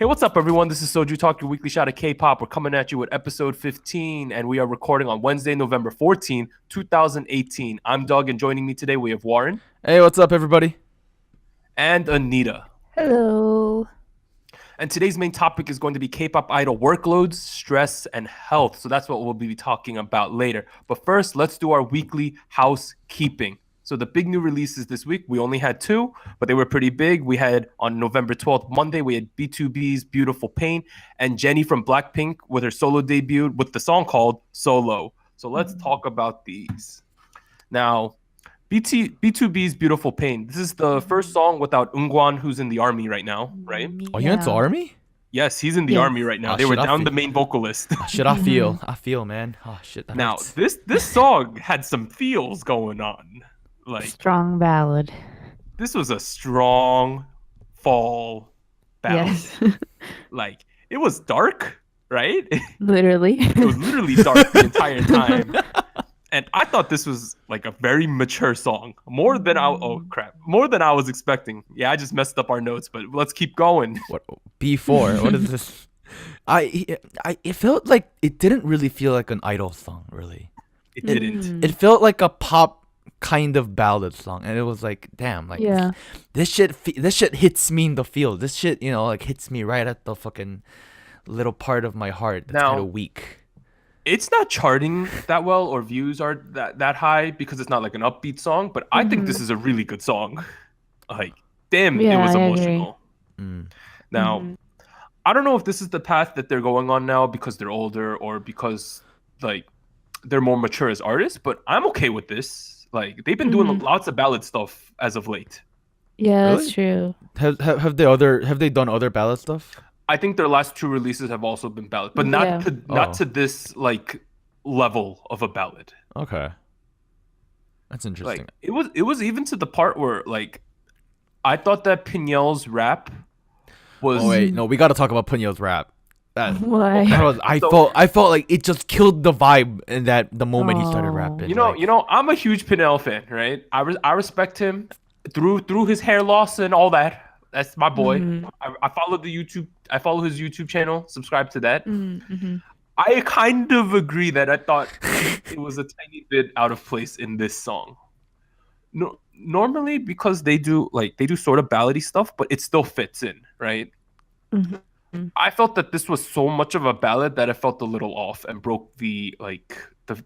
Hey, what's up, everyone? This is SojuTalk, your weekly shot of K-pop. We're coming at you with episode 15, and we are recording on Wednesday, November 14, 2018. I'm Doug, and joining me today, we have Warren. Hey, what's up, everybody? And ANITA. Hello. And today's main topic is going to be K-pop idol workloads, stress, and health. So that's what we'll be talking about later. But first, let's do our weekly housekeeping. So the big new releases this week, we only had two, but they were pretty big. We had on November 12th, Monday, we had BtoB's Beautiful Pain and Jennie from Blackpink with her solo debut with the song called Solo. So let's talk about these. Now, BtoB's Beautiful Pain. This is the first song without Eungwan, who's in the army right now, right? Oh, you into army? Yes, he's in the army right now. They were down the main vocalist. Shit, I feel, man. Oh shit. That Now, hurts. this song had some feels going on. Like, Strong ballad. this was a strong fall ballad. Yes. Like, it was dark, right? Literally. It was literally dark the entire time. And I thought this was like a very mature song. More than I was expecting. Yeah, I just messed up our notes, but let's keep going. What B4? What is this? It felt like it didn't really feel like an idol song, really. It didn't. It felt like a pop kind of ballad song, and it was like, damn, like this shit hits me in the field. This shit, like hits me right at the fucking little part of my heart that's kind of weak. It's not charting that well, or views are that high because it's not like an upbeat song, but I think this is a really good song. Like, damn, it was emotional. Now, I don't know if this is the path that they're going on now because they're older or because like they're more mature as artists, but I'm okay with this. Like, they've been doing lots of ballad stuff as of late. Yeah, really? That's true. Have they done other ballad stuff? I think their last two releases have also been ballad, but not to this like level of a ballad. Okay, that's interesting. Like, it was even to the part where like I thought that Pinyel's rap was. Oh wait, no, we got to talk about Pinyel's rap. Why? I felt like it just killed the vibe in the moment he started rapping. You know, I'm a huge Pinyel fan, right? I respect him through his hair loss and all that. That's my boy. I follow I follow his YouTube channel. Subscribe to that. I kind of agree that I thought it was a tiny bit out of place in this song. No, normally because they do sort of ballady stuff, but it still fits in, right? I felt that this was so much of a ballad that it felt a little off and broke the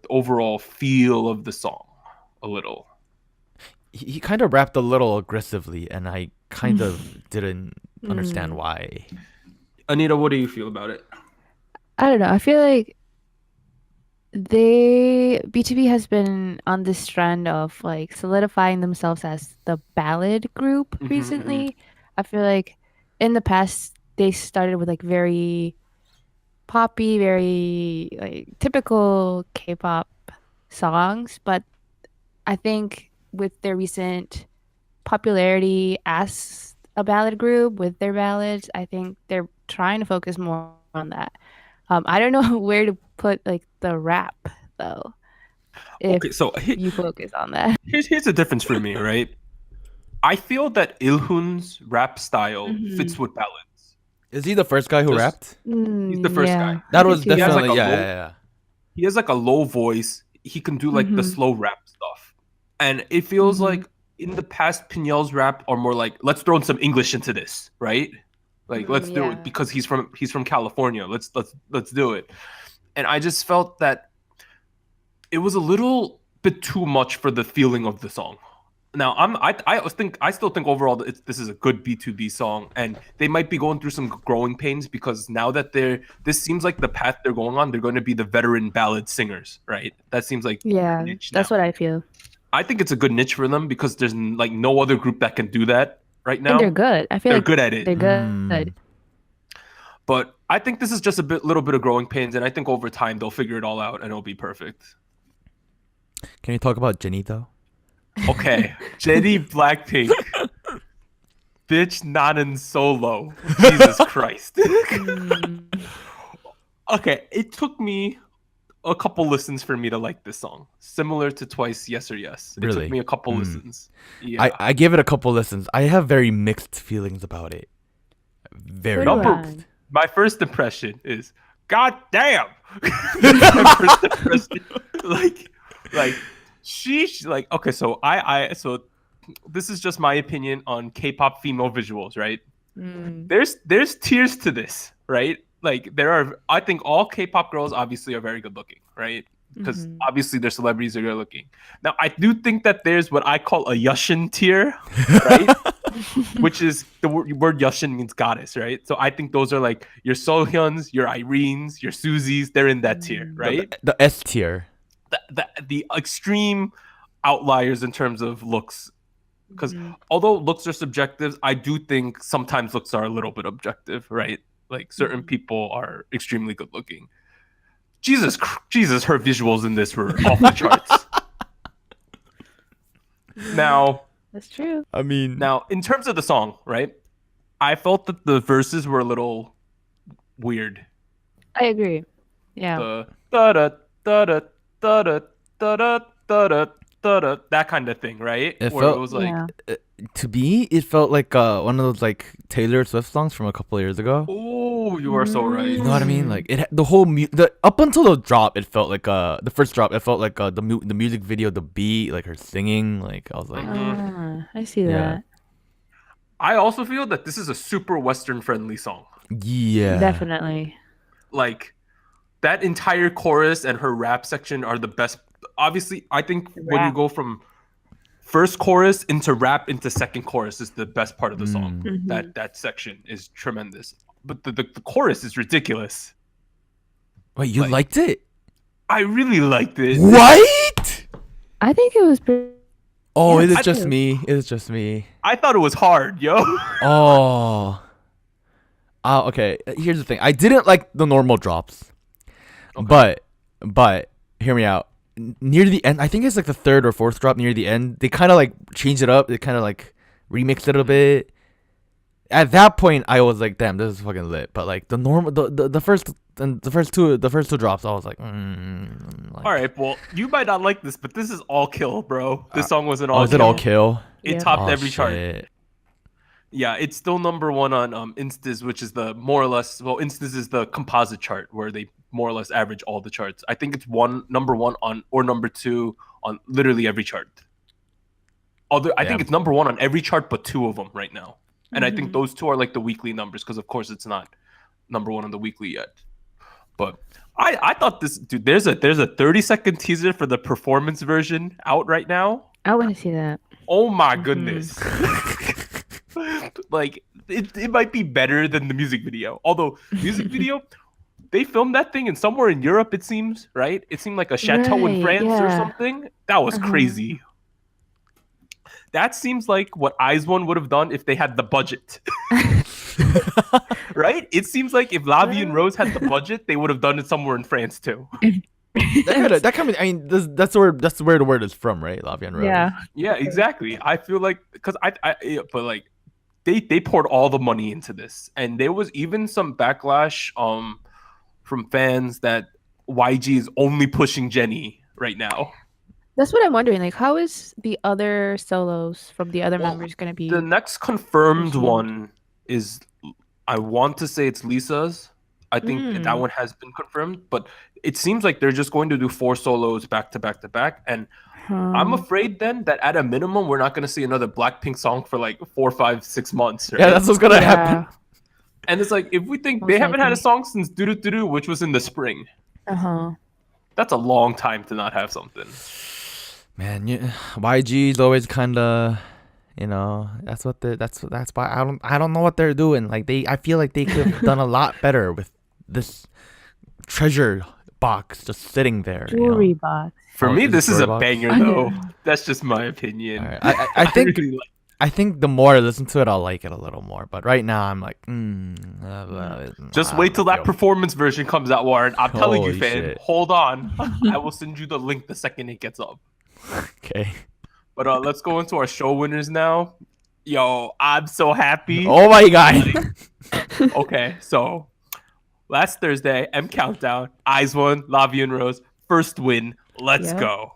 overall feel of the song a little. He kind of rapped a little aggressively, and I kind of didn't understand why. ANITA, what do you feel about it? I don't know. I feel like BtoB has been on this trend of like solidifying themselves as the ballad group recently. I feel like in the past they started with like very poppy, very like typical K-pop songs, but I think with their recent popularity as a ballad group with their ballads, I think they're trying to focus more on that. I don't know where to put like the rap though. Okay, so you focus on that. Here's the difference for me, right? I feel that Ilhun's rap style fits with ballads. Is he the first guy who rapped? He's the first guy. That was definitely yeah. He has like a low voice. He can do like the slow rap stuff, and it feels like in the past Pinyel's rap are more like, let's throw in some English into this, right? Like, let's do it because he's from California. Let's do it. And I just felt that it was a little bit too much for the feeling of the song. Now, I still think overall this is a good BtoB song, and they might be going through some growing pains because now that this seems like the path they're going on, they're going to be the veteran ballad singers, right? That seems like that's what I feel. I think it's a good niche for them because there's like no other group that can do that right now. And they're good. I feel they're like good at it. They're good. But I think this is just a little bit of growing pains, and I think over time they'll figure it all out and it'll be perfect. Can you talk about Jennie though? Okay, Jennie Blackpink. Bitch not in solo. Jesus Christ. Okay, it took me a couple listens for me to like this song. Similar to Twice Yes or Yes. It took me a couple listens. Yeah. I give it a couple listens. I have very mixed feelings about it. Very my first impression is, God damn. My first impression, like sheesh. Like, okay, so so this is just my opinion on K-pop female visuals, right? There's tiers to this, right? Like, I think all K-pop girls obviously are very good looking, right? Because obviously their celebrities are good looking. Now, I do think that there's what I call a Yushin tier, right? Which is the word Yushin means goddess, right? So I think those are like your Sohyuns, your Irenes, your Suzies. They're in that tier, right? The S tier. The extreme outliers in terms of looks. Because although looks are subjective, I do think sometimes looks are a little bit objective, right? Like, certain people are extremely good looking. Jesus, her visuals in this were off the charts. Now, that's true. I mean, now in terms of the song, right? I felt that the verses were a little weird. I agree. Yeah. The da da da da da da da da da, that kind of thing, right? It was like, to me, it felt like one of those like Taylor Swift songs from a couple of years ago. Oh, you are so right. You know what I mean? Like, the whole up until the drop, it felt like the first drop. It felt like the music video, the beat, like her singing. Like, I was like, I see that. I also feel that this is a super Western friendly song. Yeah, definitely. Like, that entire chorus and her rap section are the best. Obviously, I think when you go from first chorus into rap into second chorus is the best part of the song. That section is tremendous. But the chorus is ridiculous. Wait, you liked it? I really liked it. What? I think it was pretty... Oh, it is just me. It is just me. I thought it was hard, yo. Oh. Okay. Here's the thing. I didn't like the normal drops. Okay. But hear me out. Near the end, I think it's like the third or fourth drop near the end, they kind of like changed it up. They kind of like remixed it a bit. At that point, I was like, "Damn, this is fucking lit." But like the first two drops, I was like, all right, well, you might not like this, but this is all kill, bro. This song was an all. Oh, is it all kill? It topped every chart. Yeah, it's still number one on Instas, which is the more or less. Well, Instas is the composite chart where they more or less average all the charts. I think it's number one on or number two on literally every chart. Although I think it's number one on every chart but two of them right now. And I think those two are like the weekly numbers, because of course it's not number one on the weekly yet. But I thought this, dude, there's a 30-second teaser for the performance version out right now. I want to see that. Oh my goodness. Like, it might be better than the music video. Although music video, they filmed that thing in somewhere in Europe, it seems, right? It seemed like a chateau in France or something. That was crazy. That seems like what IZ*ONE would have done if they had the budget. Right? It seems like if Lavi and Rose had the budget, they would have done it somewhere in France too. That kind of, I mean, that's where the word is from, right? Lavi and Rose. Yeah, exactly. I feel like, because but like they poured all the money into this, and there was even some backlash from fans that YG is only pushing Jennie right now. That's what I'm wondering. Like, how is the other solos from the other members going to be? The next confirmed one is, I want to say it's Lisa's. I think that one has been confirmed, but it seems like they're just going to do 4 solos back to back to back. And I'm afraid then that at a minimum, we're not going to see another Blackpink song for like 4, 5, 6 months. Right? Yeah, that's what's going to happen. And it's like, if we think they haven't had a song since Doo Doo Doo Doo, which was in the spring. That's a long time to not have something. Man, YG is always kind of, that's why I don't know what they're doing. Like, I feel like they could have done a lot better with this treasure box just sitting there. Jewelry box. For me, this is a banger though. That's just my opinion. Right. I think the more I listen to it, I'll like it a little more. But right now, I'm like, just wait till that performance version comes out, Warren. I'm telling you, fan. Hold on. I will send you the link the second it gets up. Okay. But let's go into our show winners now. Yo, I'm so happy. Oh my god. Okay, so last Thursday, M Countdown, IZ*ONE, Lavi and Rose, first win. Let's go.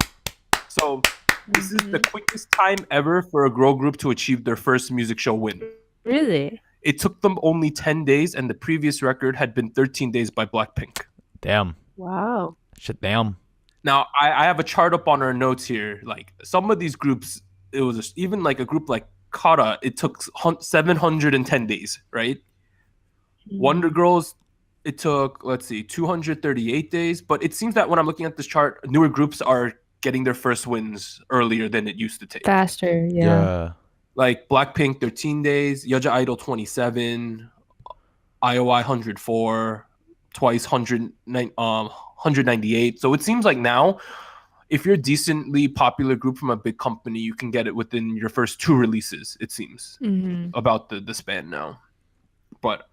So this is the quickest time ever for a girl group to achieve their first music show win. Really? It took them only 10 days, and the previous record had been 13 days by Blackpink. Damn. Wow. Shit, damn. Now, I have a chart up on our notes here. Like, some of these groups, it was even like a group like Kara, it took 710 days, right? Wonder Girls, it took, 238 days. But it seems that when I'm looking at this chart, newer groups are getting their first wins earlier than it used to take. Faster, yeah. Like Blackpink, 13 days. Yeoja Idol, 27. IOI, 104. Twice, 198. So it seems like now, if you're a decently popular group from a big company, you can get it within your first 2 releases, it seems, about the span now. But,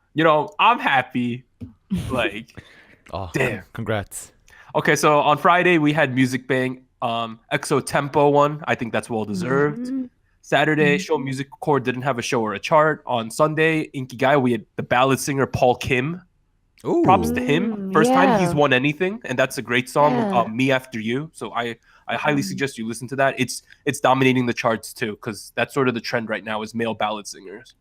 I'm happy. Like, damn. Congrats. Okay, so on Friday, we had Music Bang. EXO Tempo won. I think that's well-deserved. Saturday, Show Music Core didn't have a show or a chart. On Sunday, Inkigai, we had the ballad singer Paul Kim. Ooh. Props to him. First time he's won anything, and that's a great song, Me After You. So I highly suggest you listen to that. It's dominating the charts too, because that's sort of the trend right now is male ballad singers.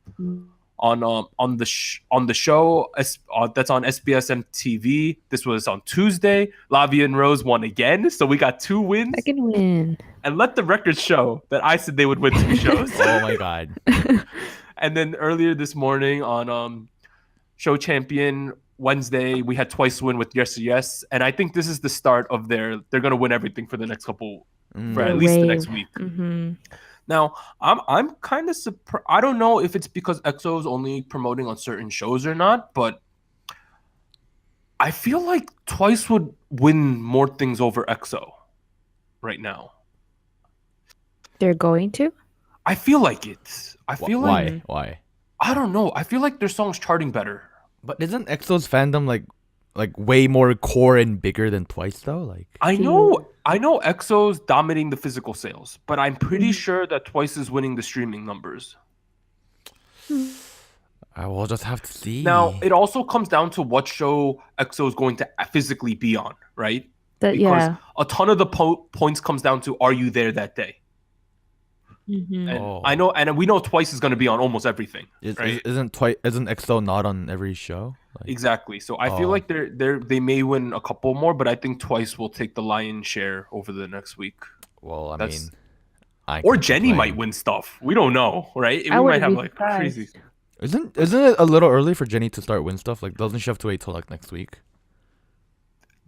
On the show that's on SBS MTV. This was on Tuesday. Lavia and Rose won again, so we got 2 wins. Second win. And let the record show that I said they would win 2 shows. Oh my god. And then earlier this morning on Show Champion Wednesday, we had Twice win with Yes or Yes, and I think this is the start of they're going to win everything for the next couple, for at least the next week. Now, I'm kind of surprised. I don't know if it's because EXO is only promoting on certain shows or not, but I feel like Twice would win more things over EXO right now. They're going to? I feel like it. I feel like why? I don't know. I feel like their song's charting better. But isn't EXO's fandom like way more core and bigger than Twice though? Like I know EXO's dominating the physical sales, but I'm pretty sure that Twice is winning the streaming numbers. I will just have to see. Now, it also comes down to what show EXO is going to physically be on, right? Because a ton of the points comes down to, are you there that day? And I know, and we know Twice is going to be on almost everything. Right? Isn't EXO not on every show? Like, exactly. So I feel like they may win a couple more, but I think Twice will take the lion's share over the next week. Well, or Jennie might win stuff. We don't know, right? We might have like crazy. Isn't it a little early for Jennie to start win stuff? Like, doesn't she have to wait till like next week?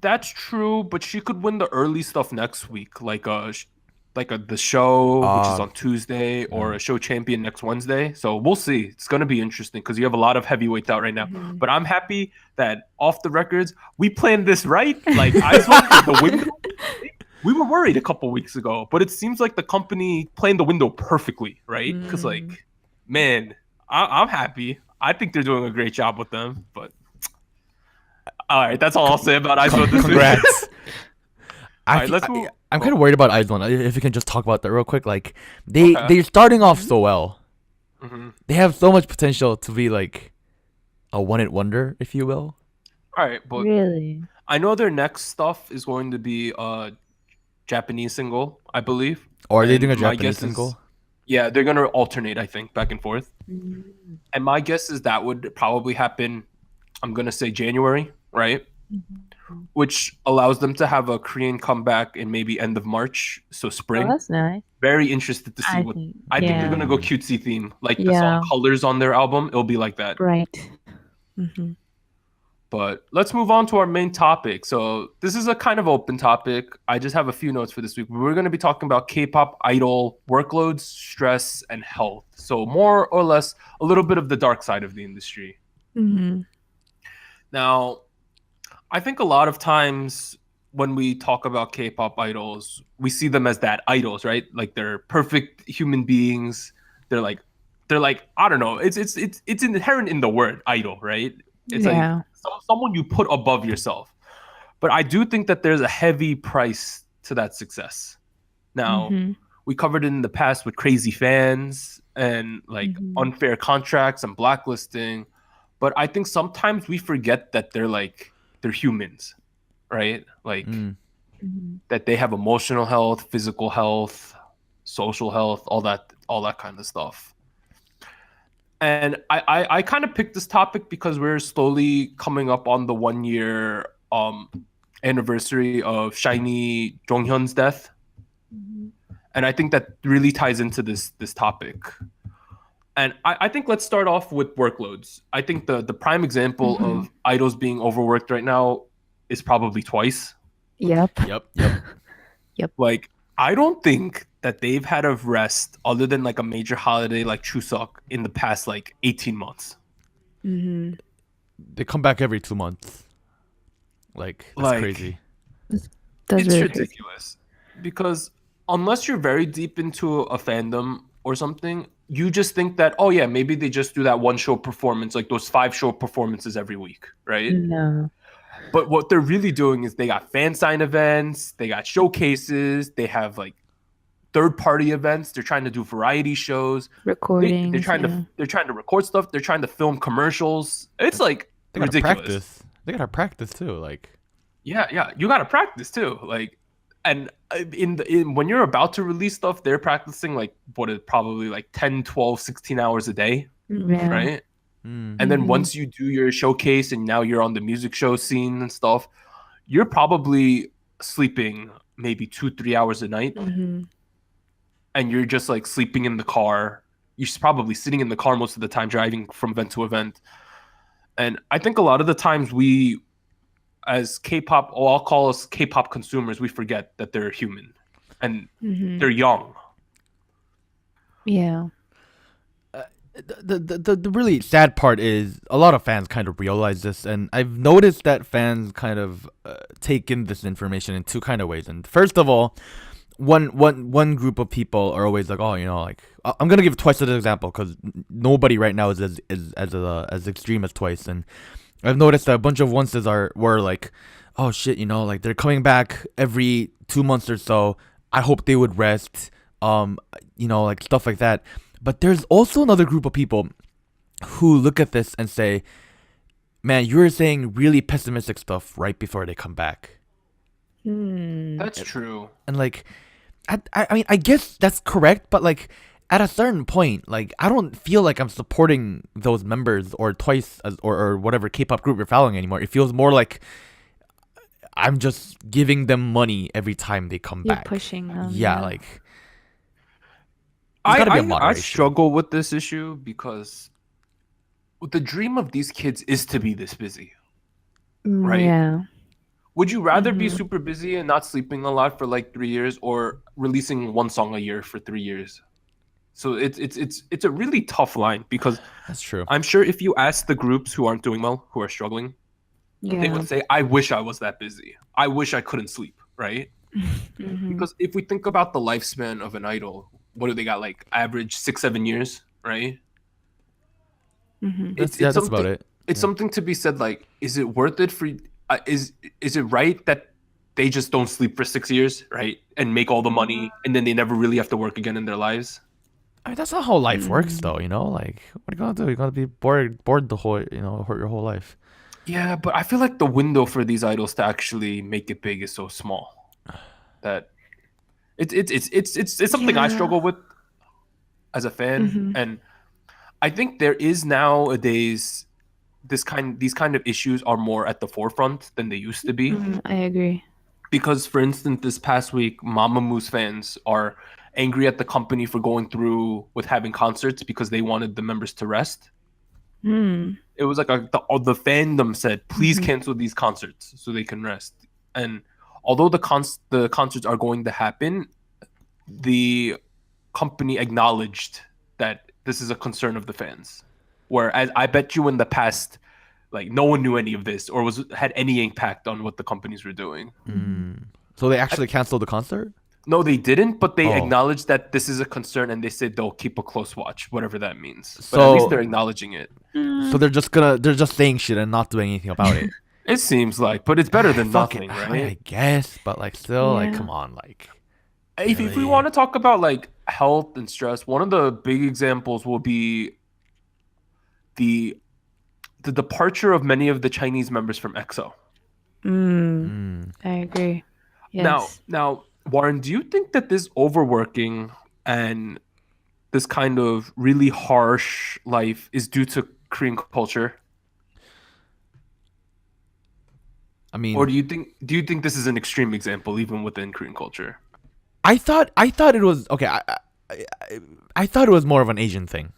That's true, but she could win the early stuff next week, like the show, which is on Tuesday, or a Show Champion next Wednesday. So we'll see. It's going to be interesting because you have a lot of heavyweights out right now. But I'm happy that off the records, we planned this right. Like, I saw the window. We were worried a couple weeks ago, but it seems like the company planned the window perfectly, right? Because, like, man, I'm happy. I think they're doing a great job with them. But all right, that's all I'll say about IZONE this week. Congrats. Let's move. I'm kind of worried about IZONE. If you can just talk about that real quick, like they're starting off so well. They have so much potential to be like a one-hit wonder, if you will. All right, but really, I know their next stuff is going to be a Japanese single, I believe. Or are they doing a Japanese single? Yeah, they're gonna alternate, I think, back and forth. And my guess is that would probably happen. I'm gonna say January, right? Which allows them to have a Korean comeback in maybe end of March, so spring. Oh, that's nice. Very interested to see I think they're gonna go cutesy theme, like the song Colors on their album. It'll be like that, right? But let's move on to our main topic. So this is a kind of open topic. I just have a few notes for this week. We're going to be talking about K-pop idol workloads, stress, and health. So more or less a little bit of the dark side of the industry. Now, I think a lot of times when we talk about K-pop idols, we see them as that idols, right? Like they're perfect human beings. They're like I don't know. It's inherent in the word idol, right? It's like someone you put above yourself. But I do think that there's a heavy price to that success. Now, we covered it in the past with crazy fans and like unfair contracts and blacklisting. But I think sometimes we forget that they're humans, right? Like that they have emotional health, physical health, social health, all that kind of stuff. And I kind of picked this topic because we're slowly coming up on the 1 year anniversary of Shiny Jonghyun's death. And I think that really ties into this topic. And I think let's start off with workloads. I think the prime example of idols being overworked right now is probably Twice. Yep. Like, I don't think that they've had a rest other than like a major holiday like Chuseok in the past like 18 months. They come back every 2 months. Like, that's crazy. That's It's really ridiculous. Because unless you're very deep into a fandom or something, you just think that, oh yeah, maybe they just do that one show performance, like those 5 show performances every week, right? No. But what they're really doing is they got fan sign events, they got showcases, they have like third-party events. They're trying to do variety shows, Recordings. They're trying to record stuff. They're trying to film commercials. It's like They gotta ridiculous. practice. They gotta practice too. Like, Yeah, you gotta practice too. Like, and in when you're about to release stuff, they're practicing like what is probably like 10, 12, 16 hours a day, right? And then once you do your showcase and now you're on the music show scene and stuff, you're probably sleeping maybe 2-3 hours a night. And you're just like sleeping in the car. You're probably sitting in the car most of the time, driving from event to event. And I think a lot of the times we, as K-pop, I'll call us K-pop consumers, we forget that they're human and they're young. Yeah. the really sad part is a lot of fans kind of realize this, and I've noticed that fans kind of take in this information in two kind of ways. And first of all, one group of people are always like, oh, you know, like I'm gonna give Twice as an example because nobody right now is as extreme as Twice, and I've noticed that a bunch of onces were like, oh shit, you know, like they're coming back every 2 months or so. I hope they would rest, you know, like stuff like that. But there's also another group of people who look at this and say, man, you're saying really pessimistic stuff right before they come back. That's true. And like, I mean, I guess that's correct, but like at a certain point, like I don't feel like I'm supporting those members or Twice or whatever K-pop group you're following anymore. It feels more like I'm just giving them money every time they come You're back. pushing them. Yeah, like I struggle with this issue because the dream of these kids is to be this busy, right? Yeah. Would you rather be super busy and not sleeping a lot for like 3 years, or releasing one song a year for 3 years? So it's a really tough line, because that's true. I'm sure if you ask the groups who aren't doing well, who are struggling, they would say, I wish I was that busy. I wish I couldn't sleep, right? Because if we think about the lifespan of an idol, what do they got, like average 6-7 years, right? That's about it. It's something to be said, like, is it worth it for is it right that they just don't sleep for 6 years, right, and make all the money, and then they never really have to work again in their lives? I mean, that's not how life works, though. You know, like, what are you gonna do? You're gonna be bored the whole, you know, your whole life. Yeah, but I feel like the window for these idols to actually make it big is so small that it's something I struggle with as a fan. And I think there is nowadays these kind of issues are more at the forefront than they used to be. I agree. Because, for instance, this past week, Mamamoo fans are angry at the company for going through with having concerts because they wanted the members to rest. It was like the fandom said, please cancel these concerts so they can rest. And although the concerts are going to happen, the company acknowledged that this is a concern of the fans. Whereas I bet you in the past, like, no one knew any of this or had any impact on what the companies were doing. So they actually canceled the concert? No, they didn't, but they acknowledged that this is a concern, and they said they'll keep a close watch, whatever that means. But at least they're acknowledging it. So they're just saying shit and not doing anything about it. It seems like, but it's better than nothing, right? I guess, but like still, like, come on, like. If we want to talk about like health and stress, one of the big examples will be the departure of many of the Chinese members from EXO. I agree. Yes. Now, Warren, do you think that this overworking and this kind of really harsh life is due to Korean culture? I mean, or do you think this is an extreme example even within Korean culture? I thought it was okay. I thought it was more of an Asian thing.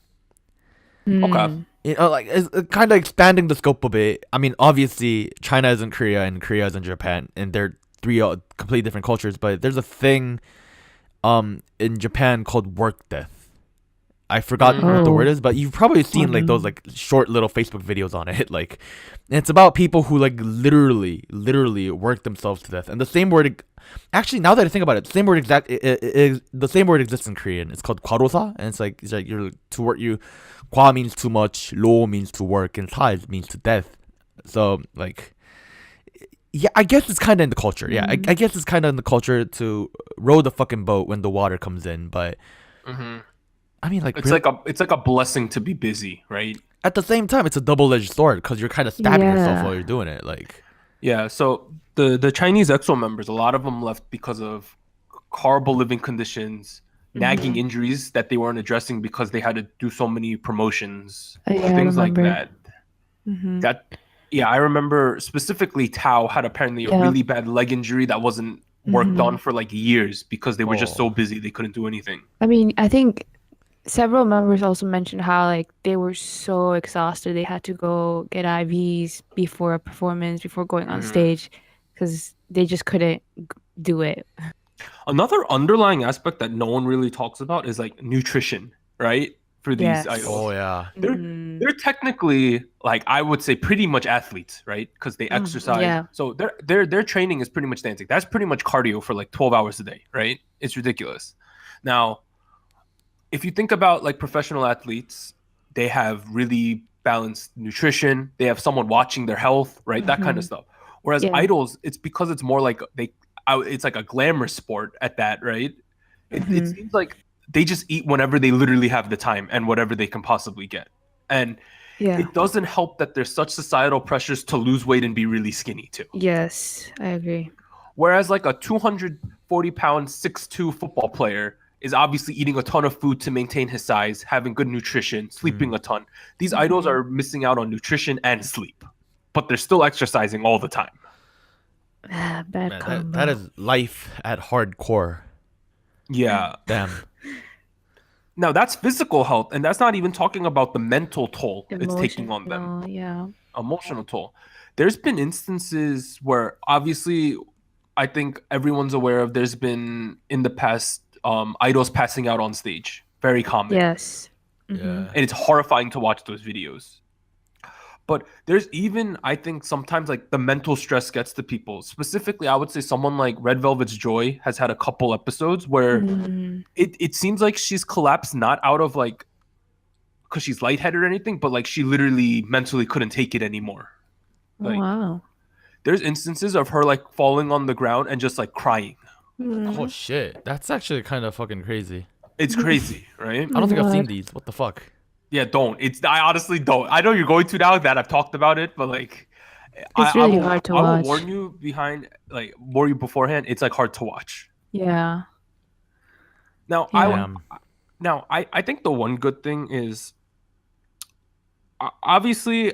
Okay. You know, like it's kind of expanding the scope a bit. I mean, obviously, China isn't Korea and Korea isn't Japan, and they're three completely different cultures. But there's a thing, in Japan called work death. I forgot what the word is, but you've probably seen like those like short little Facebook videos on it. Like, and it's about people who like literally work themselves to death. And the same word, actually, now that I think about it, the same word exists in Korean. It's called kwarosa, and it's like you're to work. Kwa means too much, 로 means to work, and sa means to death. So like, yeah, I guess it's kind of in the culture. Yeah, I guess it's kind of in the culture to row the fucking boat when the water comes in, but. I mean, like it's like a blessing to be busy, right? At the same time, it's a double-edged sword because you're kind of stabbing yourself while you're doing it. Like, yeah. So the Chinese EXO members, a lot of them left because of horrible living conditions, nagging injuries that they weren't addressing because they had to do so many promotions, things like that. I remember specifically Tao had apparently a really bad leg injury that wasn't worked on for like years because they were just so busy they couldn't do anything. I mean, I think several members also mentioned how like they were so exhausted they had to go get IVs before a performance, before going on stage, because they just couldn't do it. Another underlying aspect that no one really talks about is like nutrition, right? For these idols. Oh yeah. They're technically, like, I would say pretty much athletes, right? Because they exercise. Yeah. So their training is pretty much dancing. That's pretty much cardio for like 12 hours a day, right? It's ridiculous. Now, if you think about like professional athletes, they have really balanced nutrition. They have someone watching their health, right? That kind of stuff. Whereas idols, it's because it's more like it's like a glamour sport at that, right? It seems like they just eat whenever they literally have the time and whatever they can possibly get. And it doesn't help that there's such societal pressures to lose weight and be really skinny too. Yes, I agree. Whereas like a 240-pound 6'2" football player is obviously eating a ton of food to maintain his size, having good nutrition, sleeping a ton. These idols are missing out on nutrition and sleep, but they're still exercising all the time. Bad combo. That is life at hardcore. Yeah. Damn. Now that's physical health, and that's not even talking about the mental toll it's taking on them. Yeah. Emotional toll. There's been instances where obviously I think everyone's aware of, there's been in the past idols passing out on stage. Very common. Yes. Yeah. And it's horrifying to watch those videos. But there's even, I think sometimes like the mental stress gets to people. Specifically, I would say someone like Red Velvet's Joy has had a couple episodes where it seems like she's collapsed, not out of like because she's lightheaded or anything, but like she literally mentally couldn't take it anymore. Like, wow. There's instances of her like falling on the ground and just like crying. Oh shit, that's actually kind of fucking crazy. It's crazy, right? I don't think I've seen these. What the fuck? Yeah, don't. I honestly don't. I know you're going to now that I've talked about it, but like, it's really hard to watch. I will warn you beforehand. It's like hard to watch. Yeah. Now, I think the one good thing is, obviously,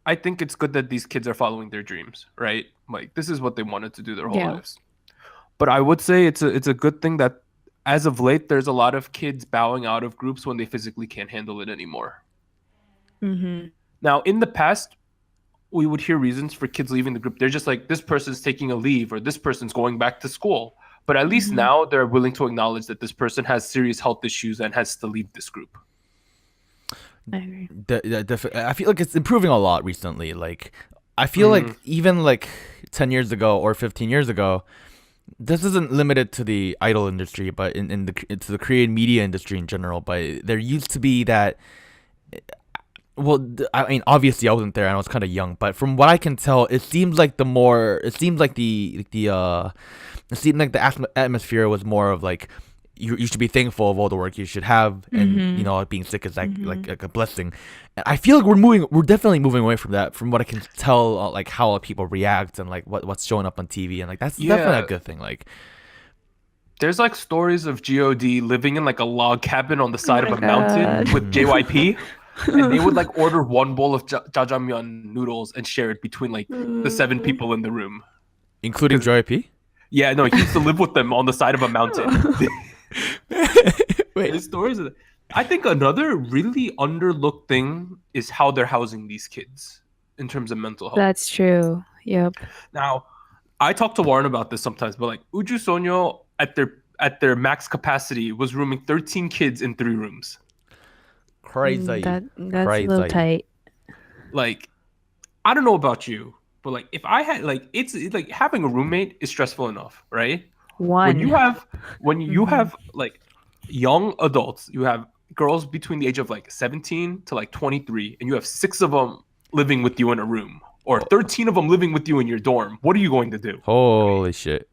I think it's good that these kids are following their dreams, right? Like this is what they wanted to do their whole lives. But I would say it's a good thing that as of late, there's a lot of kids bowing out of groups when they physically can't handle it anymore. Now, in the past, we would hear reasons for kids leaving the group. They're just like, this person's taking a leave or this person's going back to school. But at least now they're willing to acknowledge that this person has serious health issues and has to leave this group. I agree. I feel like it's improving a lot recently. Like, I feel like even like 10 years ago or 15 years ago, this isn't limited to the idol industry, but to the Korean media industry in general. But there used to be that. Well, I mean, obviously I wasn't there and I was kind of young, but from what I can tell, it seems like the atmosphere was more of like, you should be thankful of all the work you should have, and you know, being sick is like a blessing. And I feel like we're definitely moving away from that. From what I can tell, like how people react and like what's showing up on TV, and like that's definitely a good thing. Like, There's like stories of God living in like a log cabin on the side of a mountain God. with JYP, and they would like order one bowl of jajangmyeon noodles and share it between like the 7 people in the room. Including JYP? Yeah, no, he used to live with them on the side of a mountain. Wait. There's stories of that. I think another really underlooked thing is how they're housing these kids in terms of mental health. That's true. Yep. Now, I talk to Warren about this sometimes, but like Uju Sonyo at their max capacity was rooming 13 kids in 3 rooms. Crazy. That's a little tight. Like, I don't know about you, but like if I had like it's like having a roommate is stressful enough, right? When you have like young adults, you have girls between the age of like 17 to like 23, and you have 6 of them living with you in a room, or 13 of them living with you in your dorm. What are you going to do? Holy shit.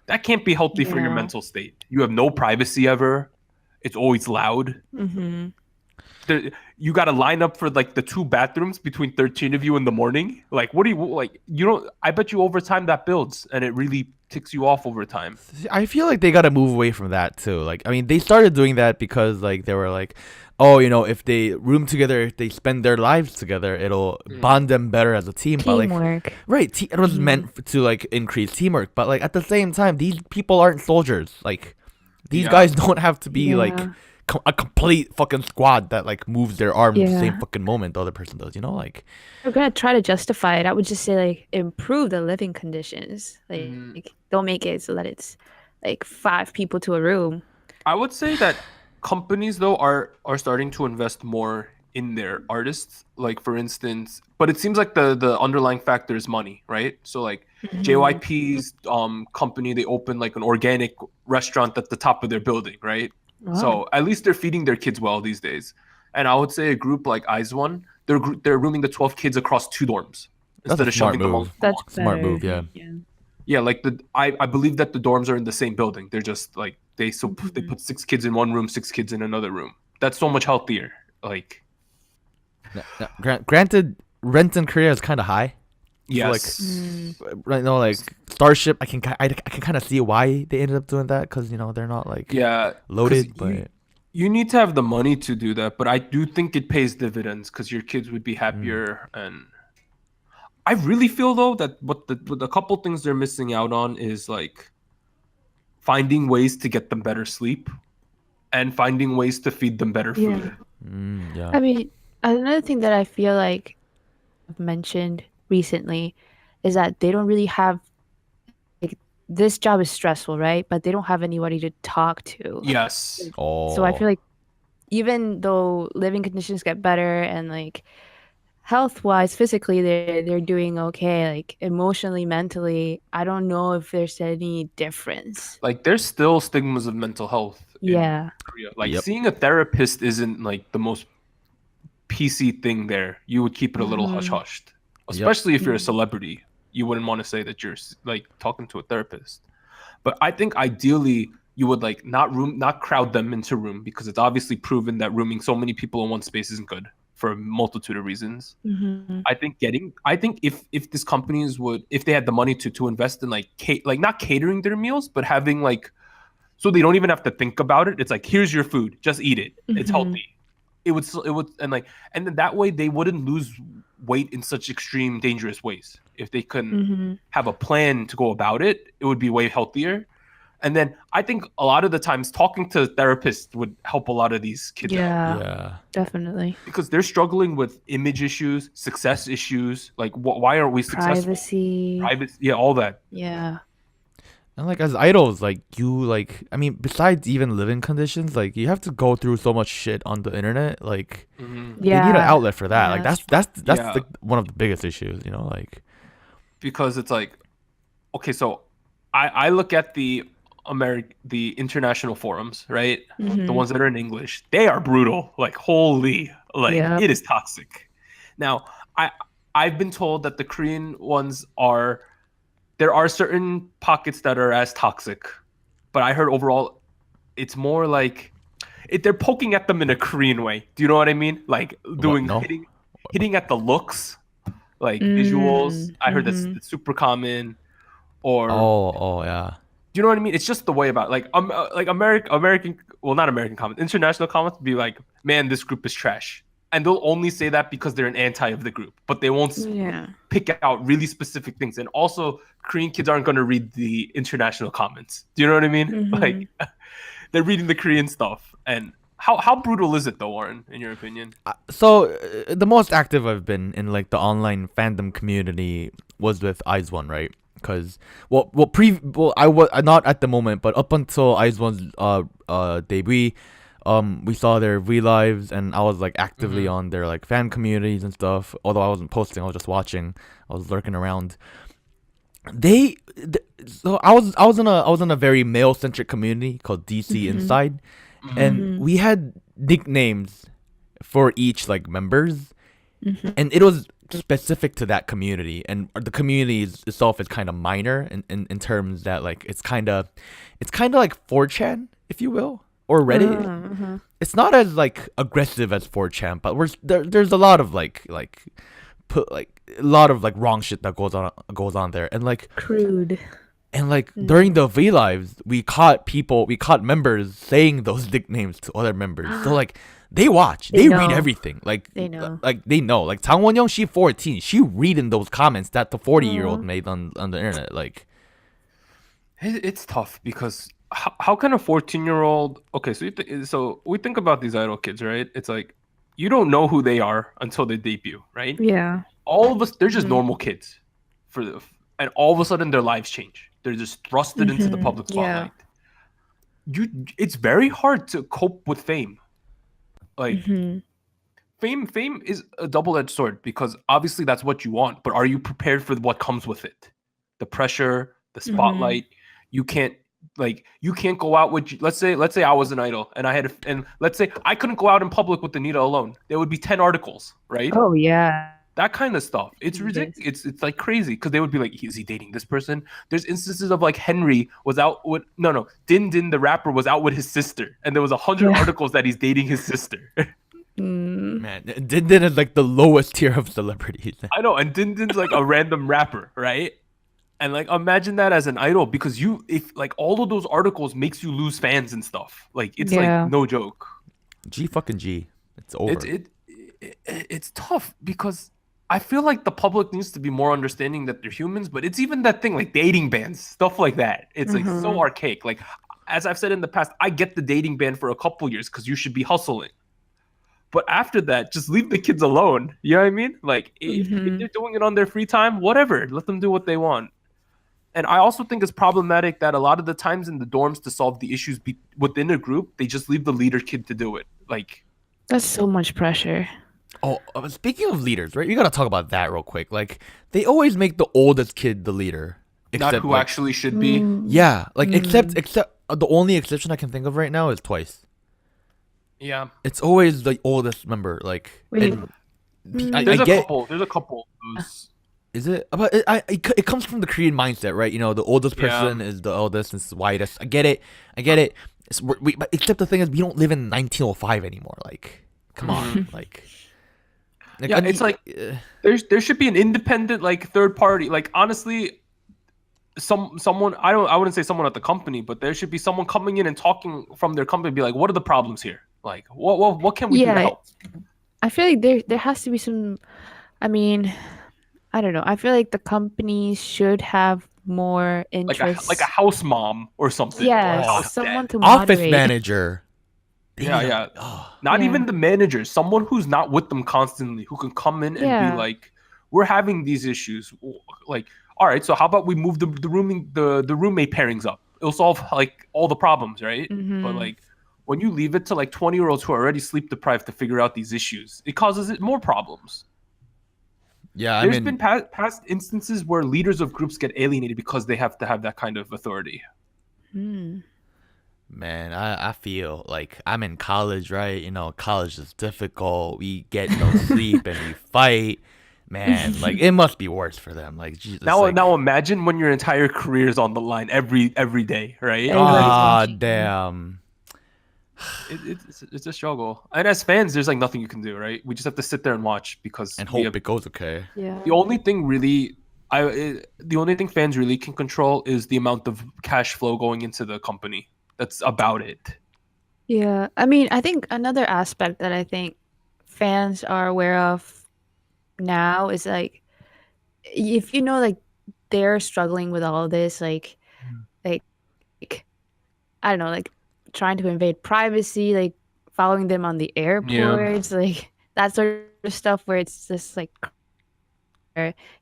That can't be healthy for your mental state. You have no privacy ever. It's always loud. You got to line up for like the 2 bathrooms between 13 of you in the morning. Like, what do you like? You don't. I bet you over time that builds, and it really ticks you off over time. I feel like they got to move away from that too. Like, I mean, they started doing that because like they were like, oh, you know, if they room together, if they spend their lives together, it'll bond them better as a team. Teamwork. But like, right, it was meant to like increase teamwork. But like at the same time, these people aren't soldiers. Like, these guys don't have to be like a complete fucking squad that like moves their arm the same fucking moment the other person does. You know, like. We're gonna try to justify it. I would just say like improve the living conditions. Like don't make it so that it's like 5 people to a room. I would say that companies though are starting to invest more in their artists. Like for instance, but it seems like the underlying factor is money, right? So like JYP's company, they opened like an organic restaurant at the top of their building, right? Wow. So at least they're feeding their kids well these days. And I would say a group like IZ*ONE, they're rooming the 12 kids across 2 dorms instead of shoving them all. That's smart move, yeah. Yeah, like I believe that the dorms are in the same building. They're just like they put 6 kids in one room, 6 kids in another room. That's so much healthier. Like, granted, rent in Korea is kind of high. Yes. So like, right now, like Starship, I can kind of see why they ended up doing that because you know they're not like loaded, but. You need to have the money to do that, but I do think it pays dividends because your kids would be happier. And I really feel though that what the couple things they're missing out on is like finding ways to get them better sleep and finding ways to feed them better food. I mean, another thing that I feel like I've mentioned recently is that they don't really have like this job is stressful, right? But they don't have anybody to talk to. Yes. So I feel like even though living conditions get better and like health-wise, physically they're doing okay, like emotionally, mentally, I don't know if there's any difference. Like there's still stigmas of mental health in Korea. Like seeing a therapist isn't like the most PC thing there. You would keep it a little hush-hushed. Especially if you're a celebrity. You wouldn't want to say that you're like talking to a therapist. But I think ideally you would like not crowd them into room because it's obviously proven that rooming so many people in one space isn't good for a multitude of reasons. I think if these companies if they had the money to invest in like not catering their meals, but having like so they don't even have to think about it. It's like, here's your food, just eat it. It's healthy. It would and then that way they wouldn't lose weight in such extreme dangerous ways. If they couldn't have a plan to go about it, it would be way healthier. And then I think a lot of the times talking to therapists would help a lot of these kids out. Yeah, definitely. Because they're struggling with image issues, success issues. Like, why aren't we successful? Privacy, all that. Yeah. And like as idols, like I mean, besides even living conditions, like you have to go through so much shit on the internet. Like, they need an outlet for that. Like that's like one of the biggest issues, you know, like. Because it's like, okay, so I look at the international forums, right? The ones that are in English, they are brutal. Like, holy, like it is toxic. Now, I've been told that the Korean ones there are certain pockets that are as toxic, but I heard overall it's more like they're poking at them in a Korean way. Do you know what I mean? Like hitting at the looks, like visuals. I heard that's super common. Or oh yeah. you know what I mean? It's just the way about like American, well, not American comments, international comments be like, man, this group is trash, and they'll only say that because they're an anti of the group, but they won't pick out really specific things. And also, Korean kids aren't going to read the international comments. Do you know what I mean? Like, they're reading the Korean stuff. And how brutal is it though, Warren, in your opinion? So the most active I've been in like the online fandom community was with IZ*ONE, right? Because I was not at the moment, but up until IZ*ONE's debut, we saw their V-Lives, and I was like actively on their like fan communities and stuff. Although I wasn't posting, I was just watching. I was lurking around. So I was in a very male centric community called DC Inside, and we had nicknames for each like members, and it was specific to that community, and the community itself is kind of minor in terms that like it's kind of like 4chan, if you will, or Reddit. It's not as like aggressive as 4chan, but there's a lot of like a lot of like wrong shit that goes on there, and like crude. And like during the V-Lives, we caught members saying those nicknames to other members. So like they read everything. Like they know. Like Chang Won-young, she 14. She reading those comments that the 40-year-old made on the internet. Like it's tough because how can a 14-year-old? Okay, so we think about these idol kids, right? It's like you don't know who they are until they debut, right? Yeah. All of us, they're just normal kids, and all of a sudden their lives change. They're just thrusted into the public spotlight. It's very hard to cope with fame. Like fame is a double-edged sword because obviously that's what you want, but are you prepared for what comes with it? The pressure, the spotlight. You can't go out with, let's say I was an idol and let's say I couldn't go out in public with ANITA alone. There would be 10 articles, right? Oh yeah. That kind of stuff. It's ridiculous. It's like crazy because they would be like, is he dating this person? There's instances of like Henry was out with Din Din the rapper was out with his sister, and there was 100 articles that he's dating his sister. Man, Din Din is like the lowest tier of celebrities. I know, and Din Din's like a random rapper, right? And like imagine that as an idol, because if like all of those articles makes you lose fans and stuff. Like it's like no joke. G. It's over. It's tough because I feel like the public needs to be more understanding that they're humans, but it's even that thing like dating bans, stuff like that. It's like so archaic. Like, as I've said in the past, I get the dating ban for a couple years because you should be hustling. But after that, just leave the kids alone. You know what I mean? Like, if they're doing it on their free time, whatever. Let them do what they want. And I also think it's problematic that a lot of the times in the dorms to solve the issues within a group, they just leave the leader kid to do it. Like, that's so much pressure. Oh, speaking of leaders, right? You gotta talk about that real quick. Like, they always make the oldest kid the leader, except not who actually should be. Yeah, like except the only exception I can think of right now is Twice. Yeah, it's always the oldest member. Like, there's a couple. Is it? But it comes from the Korean mindset, right? You know, the oldest person is the eldest and it's the widest. I get it. But except the thing is, we don't live in 1905 anymore. Like, come on, like. It's like there should be an independent like third party. Like honestly, someone I wouldn't say someone at the company, but there should be someone coming in and talking from their company, and be like, what are the problems here? Like what can we do to help? I feel like there has to be some. I mean, I don't know. I feel like the companies should have more interest, like a house mom or something. Yeah, someone to moderate. Office manager. Yeah. Not even the manager, someone who's not with them constantly, who can come in and be like, we're having these issues. Like, all right, so how about we move the roommate pairings up? It'll solve like all the problems, right? But like when you leave it to like 20-year-olds who are already sleep deprived to figure out these issues, it causes it more problems. Yeah, There's been past instances where leaders of groups get alienated because they have to have that kind of authority. Man, I feel like I'm in college, right? You know, college is difficult. We get no sleep and we fight. Man, like it must be worse for them. Like Jesus. Now imagine when your entire career is on the line every day, right? Ah, damn. It's a struggle. And as fans, there's like nothing you can do, right? We just have to sit there and watch because hope it goes okay. Yeah. The only thing really The only thing fans really can control is the amount of cash flow going into the company. That's about it. Yeah, I mean, I think another aspect that I think fans are aware of now is like if you know like they're struggling with all of this, like I don't know, like trying to invade privacy, like following them on the Yeah. airports, like that sort of stuff where it's just like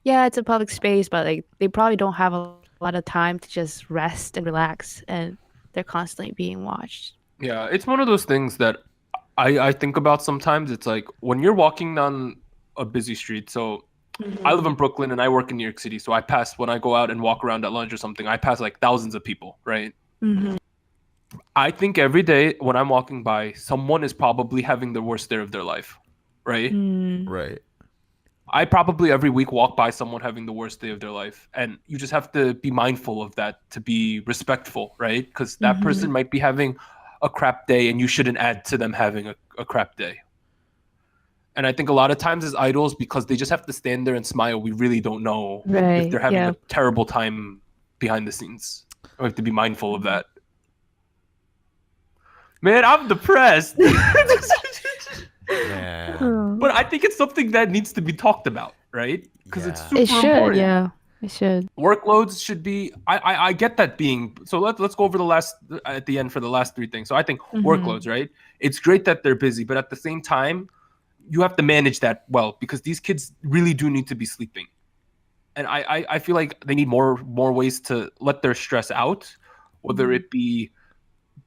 yeah, it's a public space, but like they probably don't have a lot of time to just rest and relax, and they're constantly being watched. Yeah, it's one of those things that I think about sometimes. It's like when you're walking down a busy street. So I live in Brooklyn and I work in New York City. So I pass when I go out and walk around at lunch or something, I pass like thousands of people, right? Mm-hmm. I think every day when I'm walking by, someone is probably having the worst day of their life, right? Mm. Right. I probably every week walk by someone having the worst day of their life. And you just have to be mindful of that to be respectful, right? Because that person might be having a crap day and you shouldn't add to them having a crap day. And I think a lot of times as idols, because they just have to stand there and smile, we really don't know if they're having a terrible time behind the scenes. We have to be mindful of that. Man, I'm depressed. Yeah. But I think it's something that needs to be talked about, right? Because it's super It should, important. yeah. It should. Workloads should be. I get that being. So let's go over the last at the end for the last three things. So I think workloads, right? It's great that they're busy, but at the same time, you have to manage that well because these kids really do need to be sleeping, and I feel like they need more ways to let their stress out, whether it be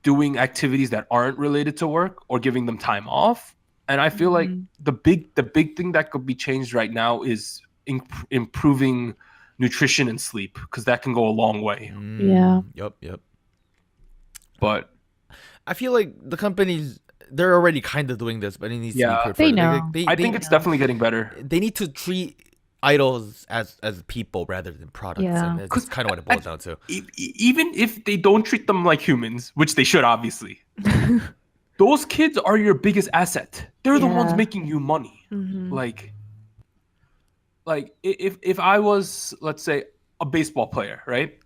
doing activities that aren't related to work or giving them time off. And I feel like the big thing that could be changed right now is improving nutrition and sleep because that can go a long way. Yeah. Yep. But I feel like the companies they're already kind of doing this, but it needs to be improved. They further. know. I think it's definitely getting better. They need to treat idols as people rather than products. Yeah. And that's kind of what it boils down to. Even if they don't treat them like humans, which they should obviously, those kids are your biggest asset. They're the ones making you money. Like if I was, let's say, a baseball player, right?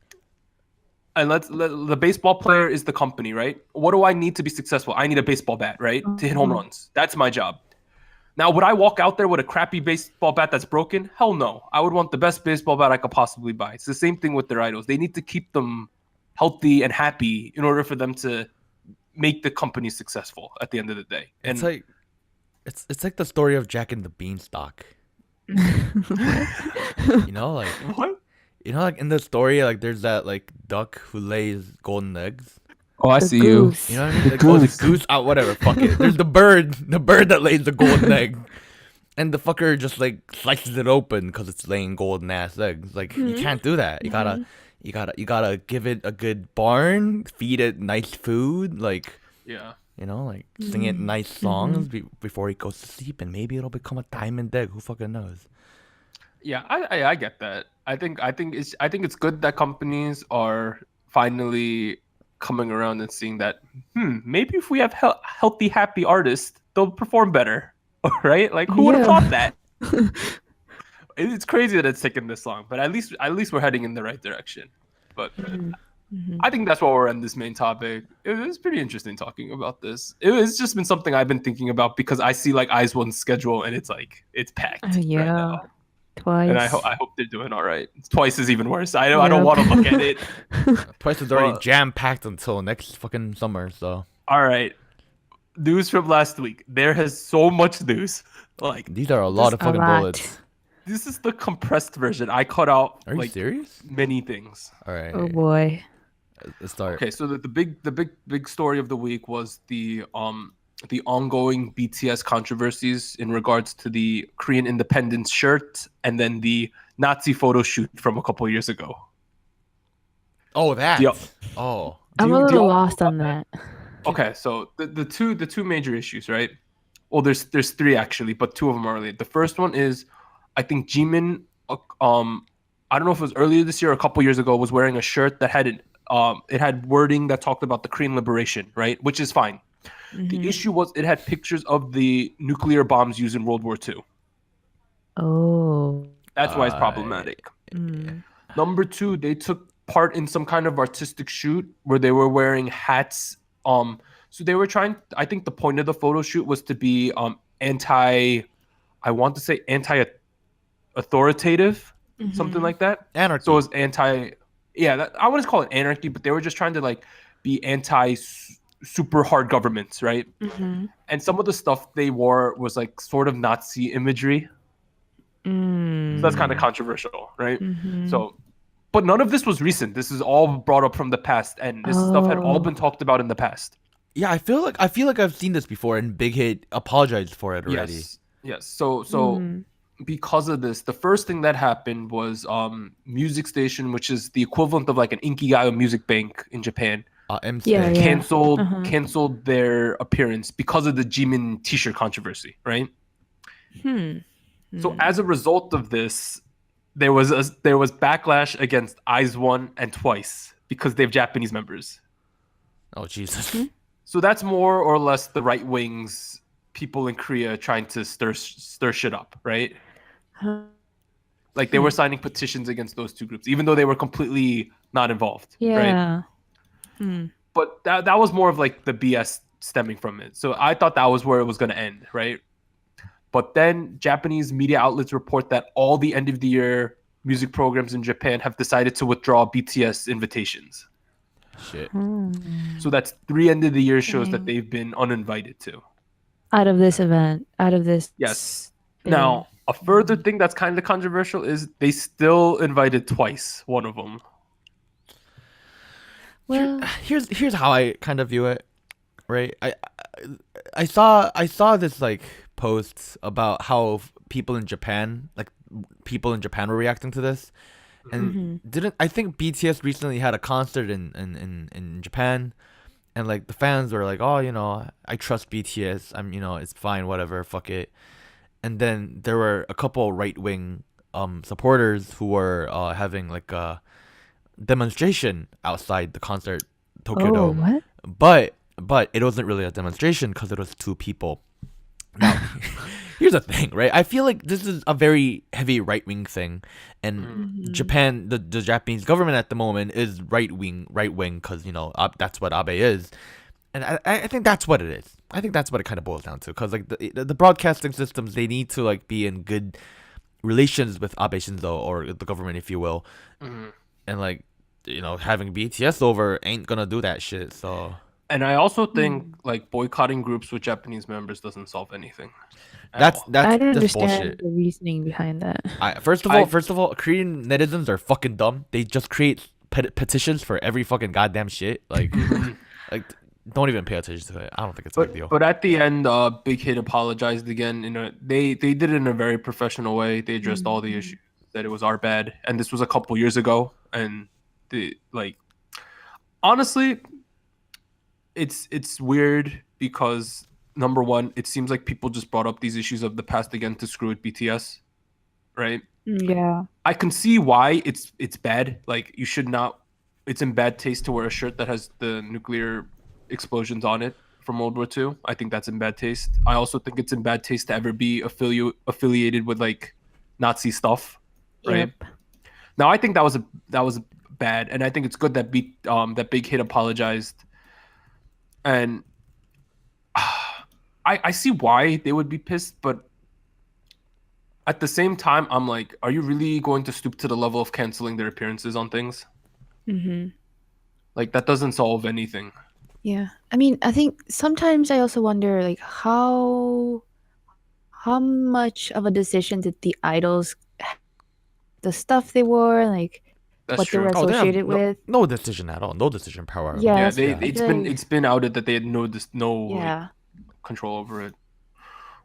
And the baseball player is the company, right? What do I need to be successful? I need a baseball bat, right? To hit home runs. That's my job. Now, would I walk out there with a crappy baseball bat that's broken? Hell no. I would want the best baseball bat I could possibly buy. It's the same thing with their idols. They need to keep them healthy and happy in order for them to make the company successful at the end of the day. And it's like the story of Jack and the Beanstalk. Like what? Like in the story, like there's that like duck who lays golden eggs. Oh, I see you. You know what I mean? Like, the goose. Whatever. Fuck it. There's the bird that lays the golden egg, and the fucker just like slices it open because it's laying golden ass eggs. Like you can't do that. You gotta give it a good barn, feed it nice food, like like sing it nice songs before he goes to sleep, and maybe it'll become a diamond egg. Who fucking knows? Yeah, I get that. I think it's good that companies are finally coming around and seeing that maybe if we have healthy, happy artists, they'll perform better, right? Like who would have thought that? It's crazy that it's taken this long, but at least we're heading in the right direction. But I think that's why we're on this main topic. It was pretty interesting talking about this. It's just been something I've been thinking about because I see like IZ*ONE's schedule and it's like it's packed right now. Twice. And I hope they're doing all right. Twice is even worse. I don't want to look at it. Twice is already jam packed until next fucking summer. So all right, news from last week. There has so much news. Like these are a lot of fucking bullets. This is the compressed version. I cut out. Are you serious? Many things. All right. Oh boy. Let's start. Okay, so the big story of the week was the ongoing BTS controversies in regards to the Korean independence shirt and then the Nazi photo shoot from a couple years ago. Oh, that. I'm a little lost on that. Okay, so the two major issues, right? Well, there's three actually, but two of them are related. The first one is, I think Jimin, I don't know if it was earlier this year or a couple years ago, was wearing a shirt that had it had wording that talked about the Korean liberation, right? Which is fine. The issue was it had pictures of the nuclear bombs used in World War II. Oh. That's why it's problematic. Number 2, they took part in some kind of artistic shoot where they were wearing hats. So they were trying. I think the point of the photo shoot was to be anti. I want to say anti-authoritative, something like that. Anarchy. So it was anti. Yeah, I wouldn't call it anarchy, but they were just trying to like be anti super hard governments, right? And some of the stuff they wore was like sort of Nazi imagery. So that's kind of controversial, right? So, but none of this was recent. This is all brought up from the past, and this stuff had all been talked about in the past. Yeah, I feel like I've seen this before, and Big Hit apologized for it already. Yes. So because of this, the first thing that happened was Music Station, which is the equivalent of like an Inkigayo Music Bank in Japan. Canceled their appearance because of the Jimin T-shirt controversy, right? So as a result of this, there was backlash against IZ*ONE and TWICE because they have Japanese members. Oh Jesus! So that's more or less the right wings, people in Korea trying to stir shit up, right? Like they were signing petitions against those two groups, even though they were completely not involved. Right? But that was more of like the BS stemming from it. So I thought that was where it was going to end, right? But then Japanese media outlets report that all the end of the year music programs in Japan have decided to withdraw BTS invitations. Shit. So that's 3 end of the year shows that they've been uninvited to. Out of this event, Yes. Now, a further thing that's kind of controversial is they still invited TWICE, one of them. Well, here's how I kind of view it, right? I saw this like posts about how people in Japan were reacting to this, and I think BTS recently had a concert in Japan, and like the fans were like, oh, you know, I trust BTS, it's fine, whatever, fuck it. And then there were a couple right-wing supporters who were having like a demonstration outside the concert Tokyo Dome. What? But it wasn't really a demonstration because it was 2 people. Now, here's the thing, right? I feel like this is a very heavy right-wing thing, and Japan, the Japanese government at the moment is right-wing because that's what Abe is, and I think that's what it is. I think that's what it kind of boils down to, because like the broadcasting systems, they need to like be in good relations with Abe Shinzo, or the government, if you will, and like having BTS over ain't gonna do that shit. So. And I also think like boycotting groups with Japanese members doesn't solve anything. That's I don't that's understand bullshit. the reasoning behind that. First of all, Korean netizens are fucking dumb. They just create petitions for every fucking goddamn shit. Like, don't even pay attention to it. I don't think it's a big deal. But at the end, Big Hit apologized again. They did it in a very professional way. They addressed all the issues, that it was our bad, and this was a couple years ago. And honestly, it's weird because number one, it seems like people just brought up these issues of the past again to screw with BTS, right? Yeah. I can see why it's bad. Like, you should not. It's in bad taste to wear a shirt that has the nuclear explosions on it from World War II. I think that's in bad taste. I also think it's in bad taste to ever be affiliated with like Nazi stuff, right? Yep. Now I think that was bad, and I think it's good that Big Hit apologized. And I see why they would be pissed, but at the same time, I'm like, are you really going to stoop to the level of canceling their appearances on things? Like, that doesn't solve anything. Yeah. I mean, I think sometimes I also wonder, like, how much of a decision did the idols, the stuff they wore, like, That's what true. they were associated with? No decision at all. No decision power. Yeah. It's been outed that they had no like, control over it.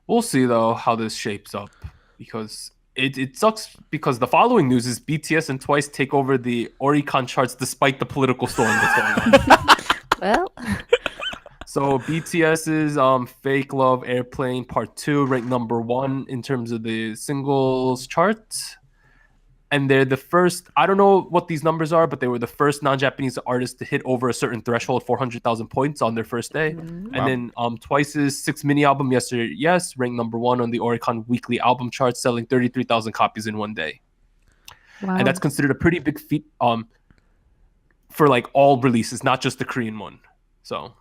We'll see though how this shapes up, because it sucks, because the following news is BTS and TWICE take over the Oricon charts despite the political storm that's going on. Well, so BTS's Fake Love Airplane Part 2 ranked number 1 in terms of the singles chart. And they're the first, I don't know what these numbers are, but they were the first non-Japanese artist to hit over a certain threshold, 400,000 points on their first day. And then TWICE's 6 mini album, Yesterday Yes, ranked number 1 on the Oricon weekly album chart, selling 33,000 copies in one day. and that's considered a pretty big feat for like all releases, not just the Korean one. So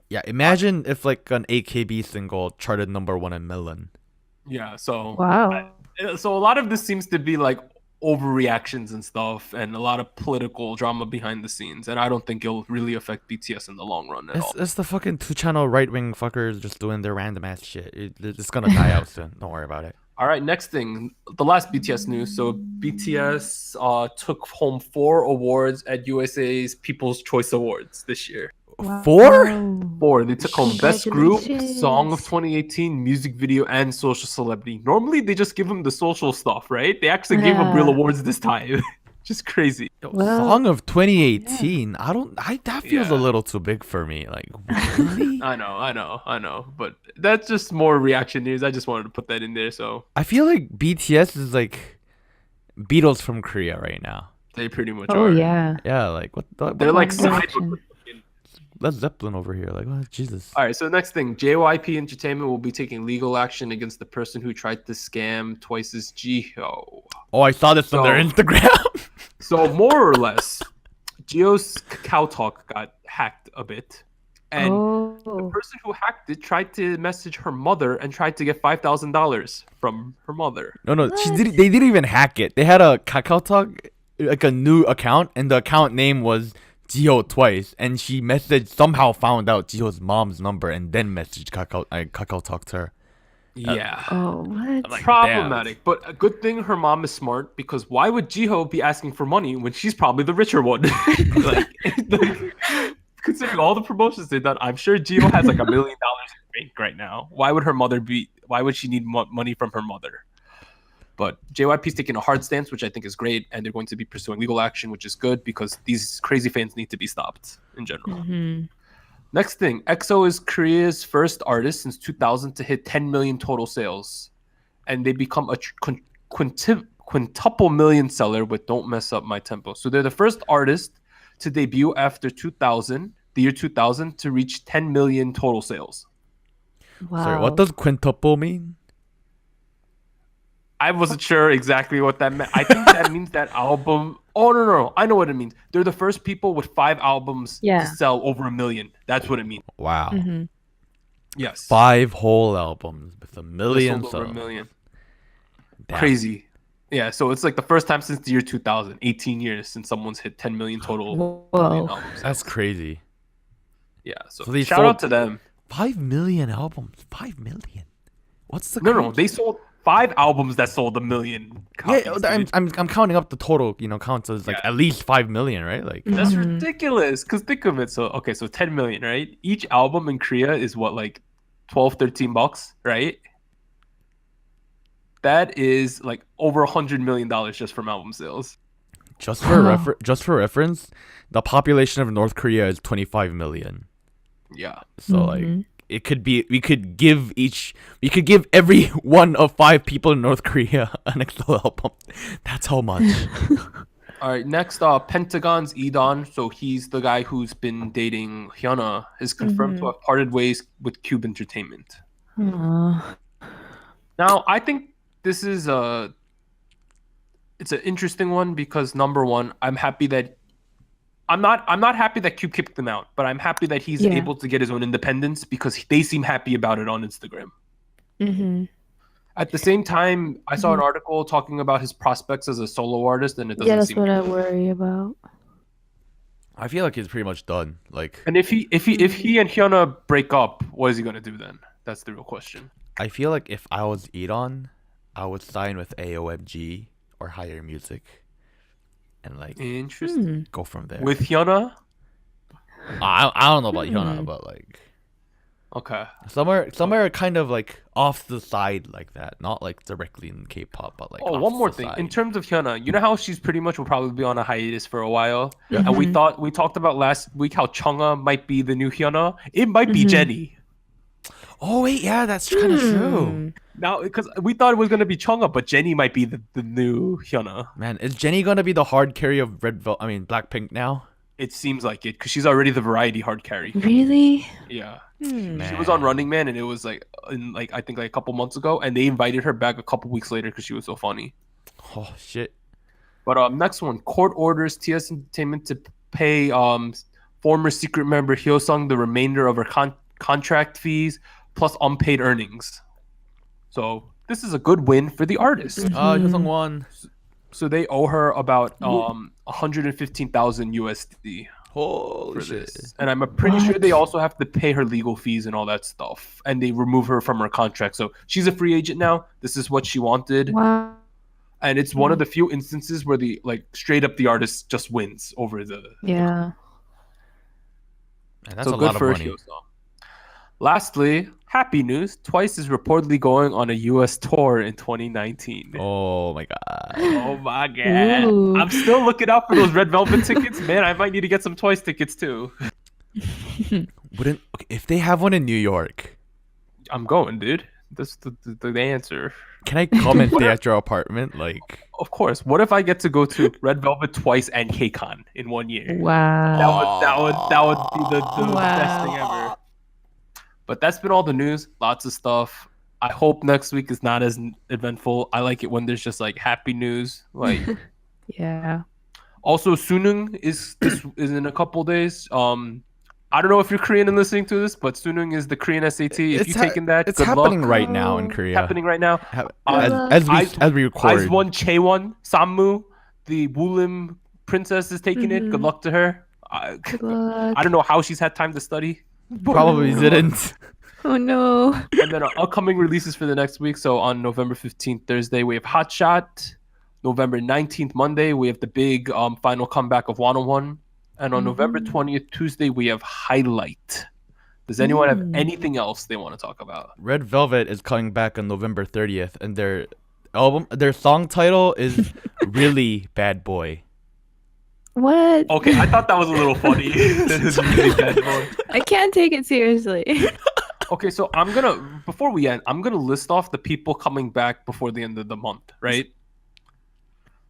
yeah, imagine if like an AKB single charted #1 in Melon. Yeah, so so a lot of this seems to be like overreactions and stuff, and a lot of political drama behind the scenes, and I don't think it'll really affect BTS in the long run at all. It's the fucking 2-channel right-wing fuckers just doing their random ass shit. It's gonna die out soon. Don't worry about it. All right, next thing, the last BTS news. So BTS took home 4 awards at USA's People's Choice Awards this year. 4? 4. They took home Best Group, Song of 2018, Music Video, and Social Celebrity. Normally, they just give them the social stuff, right? They actually gave them real awards this time. Just crazy. Song of 2018. That feels a little too big for me. Like, really? I know. But that's just more reaction news. I just wanted to put that in there. So I feel like BTS is like Beatles from Korea right now. They pretty much are. Oh yeah. Yeah, like what they're like side. Led Zeppelin over here. Like, oh, Jesus. All right, so next thing, JYP Entertainment will be taking legal action against the person who tried to scam Twice's Jihyo. Oh, I saw this on their Instagram. So more or less, Jihyo's KakaoTalk got hacked a bit, and the person who hacked it tried to message her mother and tried to get $5,000 from her mother. No, they didn't even hack it. They had a KakaoTalk, like a new account, and the account name was Jihyo Twice, and she somehow found out Jihyo's mom's number and then messaged KakaoTalk to her. Yeah. What? Like, problematic. Damn. But a good thing her mom is smart, because why would Jihyo be asking for money when she's probably the richer one? like, considering all the promotions they've done, I'm sure Jihyo has like $1 million in the bank right now. Why would she need money from her mother? But JYP's taking a hard stance, which I think is great, and they're going to be pursuing legal action, which is good because these crazy fans need to be stopped in general. Next thing, EXO is Korea's first artist since 2000 to hit 10 million total sales, and they become a quintuple million seller with Don't Mess Up My Tempo. So they're the first artist to debut after the year 2000, to reach 10 million total sales. Wow. Sorry, what does quintuple mean? I wasn't sure exactly what that meant. I think that means that album. Oh, no. I know what it means. They're the first people with 5 albums to sell over 1 million. That's what it means. Wow. Yes. 5 whole albums with 1 million. Over 1 million. Damn. Crazy. Yeah, so it's like the first time since the year 2000, 18 years since someone's hit 10 million total. Albums. That's crazy. Yeah, so shout out to them. 5 million albums. 5 million. What's the No, they sold 5 albums that sold 1 million copies. Yeah, I'm counting up the total, counts as like at least 5 million, right? Like that's ridiculous. Cause think of it. So 10 million, right? Each album in Korea is what, like $12-13, right? That is like over $100 million just from album sales. Just for reference, the population of North Korea is 25 million. Yeah. So like we could give every one of 5 people in North Korea an EXO album. That's how much. All right, next, Pentagon's Edon. So he's the guy who's been dating Hyuna, is confirmed to have parted ways with Cube Entertainment. Now, I think this is it's an interesting one because, number one, I'm not happy that Cube kicked them out, but I'm happy that he's able to get his own independence because they seem happy about it on Instagram. At the same time, I saw an article talking about his prospects as a solo artist, and it doesn't seem. Yeah, that's what I worry about. I feel like he's pretty much done. Like, and if he and Hyuna break up, what is he gonna do then? That's the real question. I feel like if I was Edon, I would sign with AOMG or Higher Music. And like, interesting. Go from there. With Hyuna? I don't know about Hyuna, but like, okay, somewhere kind of like off the side like that, not like directly in K-pop, but like. Oh, one more thing. In terms of Hyuna, you know how she's pretty much will probably be on a hiatus for a while, and we talked about last week how Chungha might be the new Hyuna. It might be Jennie. Oh wait, yeah, that's kind of true. Now, because we thought it was gonna be Chungha, but Jennie might be the new Hyuna. Man, is Jennie gonna be the hard carry of Blackpink now? It seems like it, because she's already the variety hard carry. Really? Yeah. She was on Running Man, and it was I think a couple months ago, and they invited her back a couple weeks later because she was so funny. Oh shit. But next one, court orders TS Entertainment to pay former secret member Hyosung the remainder of her contract fees plus unpaid earnings. So this is a good win for the artist. Hyosung won. So they owe her about 115,000 USD. Holy for shit. this. And I'm pretty sure they also have to pay her legal fees and all that stuff. And they remove her from her contract. So she's a free agent now. This is what she wanted. Wow. And it's one of the few instances where the straight up the artist just wins over the Yeah. Man, that's a lot of money. Lastly, happy news. Twice is reportedly going on a US tour in 2019. Oh my god. Oh my god. Ooh. I'm still looking out for those Red Velvet tickets. Man, I might need to get some Twice tickets too. If they have one in New York, I'm going, dude. That's the answer. can I come and stay at your apartment? Like, Of course. What if I get to go to Red Velvet twice and KCON in 1 year? Wow. That would be the best thing ever. But that's been all the news. Lots of stuff. I hope next week is not as eventful. I like it when there's just like happy news. Like Yeah. also Sunung is in a couple days. I don't know if you're Korean and listening to this, but Sunung is the Korean SAT. If you've taken that, it's good happening luck. right now in Korea. Happening right now. As we record. Aizwon Chaewon Sammu, the Woolim princess, is taking it. Good luck to her. Good luck. I don't know how she's had time to study. Probably didn't. Oh no. And then upcoming releases for the next week. So on November 15th, Thursday, we have Hot Shot. November 19th, Monday, we have the big final comeback of 101. And on November 20th, Tuesday, we have Highlight. Does anyone have anything else they want to talk about? Red Velvet is coming back on November 30th, and their song title is Really Bad Boy. What? Okay, I thought that was a little funny. Really Bad Boy. I can't take it seriously. Okay, so before we end, I'm gonna list off the people coming back before the end of the month, right?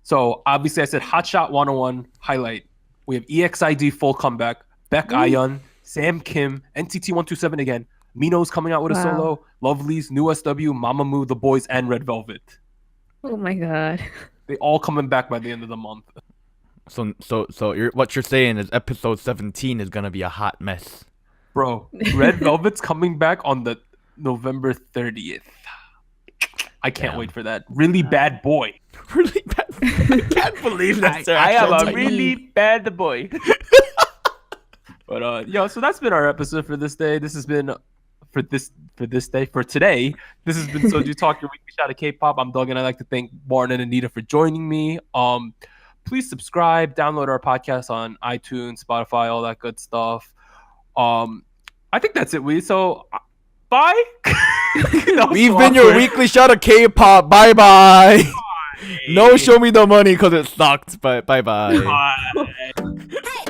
So obviously I said Hot Shot 101, Highlight. We have EXID full comeback, Beck Ion, Sam Kim, NCT 127 again, Mino's coming out with a solo, Lovely's, New SW, Mamamoo, The Boys, and Red Velvet. Oh my god. They all coming back by the end of the month. So what you're saying is episode 17 is gonna be a hot mess. Bro, Red Velvet's coming back on the November 30th. I can't wait for that. Really Bad Boy. Really bad. I can't believe that's I am a really bad boy. But so that's been our episode for this day. This has been for today. This has been SojuTalk, your weekly shot of K-pop. I'm Doug, and I'd like to thank Martin and ANITA for joining me. Please subscribe, download our podcast on iTunes, Spotify, all that good stuff. I think that's it. Bye. We've been your weekly shot of K-pop. Bye bye. No, show me the money because it sucked. But bye bye. Bye.